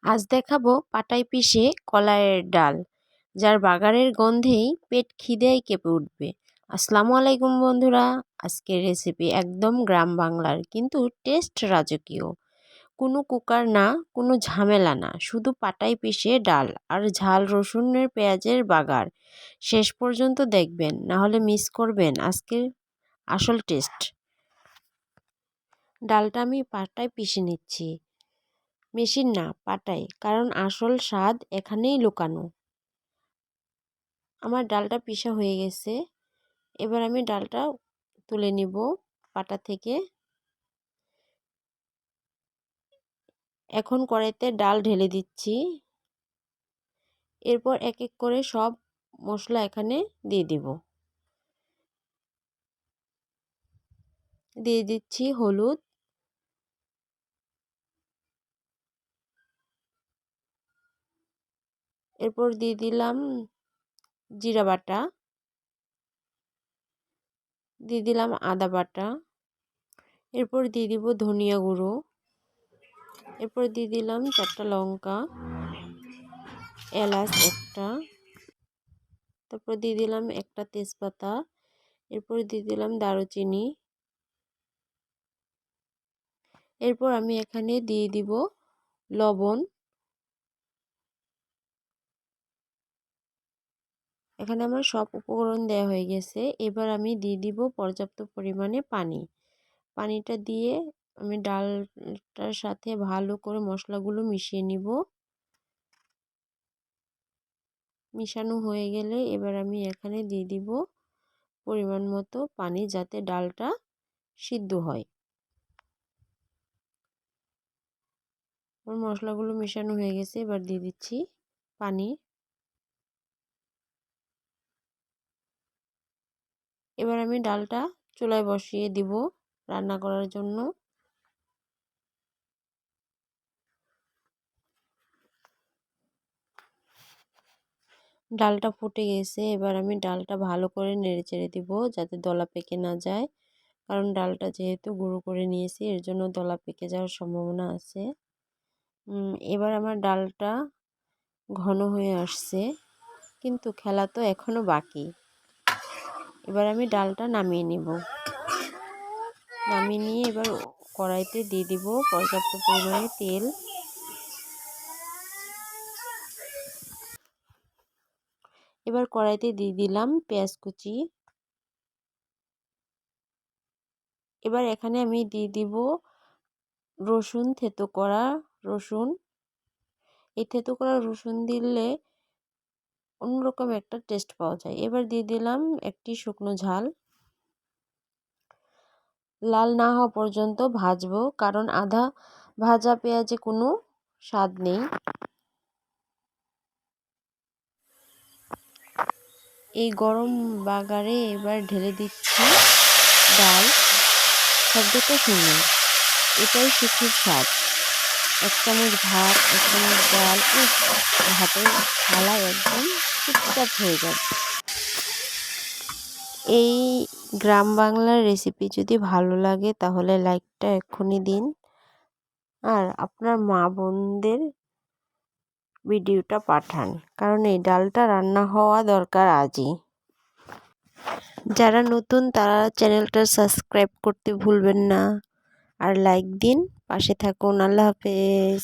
আজ দেখাবো পাটায় পিষে কলাইয়ের ডাল, যার বাগারের গন্ধেই পেট খিদেয় কেঁপে উঠবে। আসসালামু আলাইকুম বন্ধুরা, আজকের রেসিপি একদম গ্রাম বাংলার, কিন্তু টেস্ট রাজকীয়। কোনো কুকার না, কোনো ঝামেলা না, শুধু পাটায় পিষে ডাল আর ঝাল রসুনের পেঁয়াজের বাগার। শেষ পর্যন্ত দেখবেন, না হলে মিস করবেন আজকের আসল টেস্ট। ডালটা আমি পাটায় পিষে নিচ্ছি, মেশিন না, পাটায়, কারণ আসল স্বাদ এখানেই লুকানো। আমার ডালটা পিষা হয়ে গেছে, এবার আমি ডালটা তুলে নিব পাটা থেকে। এখন কড়াইতে ডাল ঢেলে দিচ্ছি, এরপর এক এক করে সব মশলা এখানে দিয়ে দিব। দিয়ে দিচ্ছি হলুদ, এরপর দিয়ে দিলাম জিরা বাটা, দিয়ে দিলাম আদা বাটা, এরপর দিয়ে দিব ধনিয়া গুঁড়ো, এরপর দিয়ে দিলাম 4টা লঙ্কা, এলাচ একটা, তারপর দিয়ে দিলাম একটা তেজপাতা, এরপর দিয়ে দিলাম দারুচিনি। এরপর আমি এখানে দিয়ে দিব লবণ। এখানে আমার সব উপকরণ দেওয়া হয়ে গেছে, এবার আমি দিয়ে দিব পর্যাপ্ত পরিমাণে পানি। পানিটা দিয়ে আমি ডালটার সাথে ভালো করে মশলাগুলো মিশিয়ে নিব। মিশানো হয়ে গেলে এবার আমি এখানে দিয়ে দিব পরিমাণ মতো পানি, যাতে ডালটা সিদ্ধ হয়। আমার মশলাগুলো মেশানো হয়ে গেছে, এবার দিয়ে দিচ্ছি পানি। এবার আমি ডালটা চুলায় বসিয়ে দিব রান্না করার জন্য। ডালটা ফুটে গেছে, এবার আমি ডালটা ভালো করে নেড়ে চেড়ে দিব, যাতে দলা পেকে না যায়, কারণ ডালটা যেহেতু গুঁড়ো করে নিয়েছি, এর জন্য দলা পেকে যাওয়ার সম্ভাবনা আছে। এবার আমার ডালটা ঘন হয়ে আসছে, কিন্তু খেলা তো এখনো বাকি। এবার আমি ডালটা নামিয়ে নিব। নামিয়ে নিয়ে এবার কড়াইতে দিয়ে দিব পর্যাপ্ত পরিমাণে তেল। এবার কড়াইতে দিয়ে দিলাম পেঁয়াজ কুচি। এবার এখানে আমি দিয়ে দিব রসুন, থেতো করা রসুন। এই থেতো করা রসুন দিলে অন্যরকম একটা টেস্ট পাওয়া যায়। এবার দিয়ে দিলাম একটি শুকনো ঝাল। লাল না হওয়া পর্যন্ত ভাজবো, কারণ আধা ভাজা পেঁয়াজে কোনো স্বাদ নেই। এই গরম বাগারে এবার ঢেলে দিচ্ছি ডাল। শব্দটা শুনুন, এটাই সুখের স্বাদ। 1 চামচ ভাত, 1 চামচ ডাল, ভাতের থালা একদম চুপচাপ হয়ে যাবে। এই গ্রাম বাংলার রেসিপি যদি ভালো লাগে তাহলে লাইকটা এক্ষুনি দিন, আর আপনার মা বোনদের ভিডিওটা পাঠান, কারণ এই ডালটা রান্না হওয়া দরকার আজই। যারা নতুন তারা চ্যানেলটা সাবস্ক্রাইব করতে ভুলবেন না, আর লাইক দিন, পাশে থাকুন। আল্লাহ হাফেজ।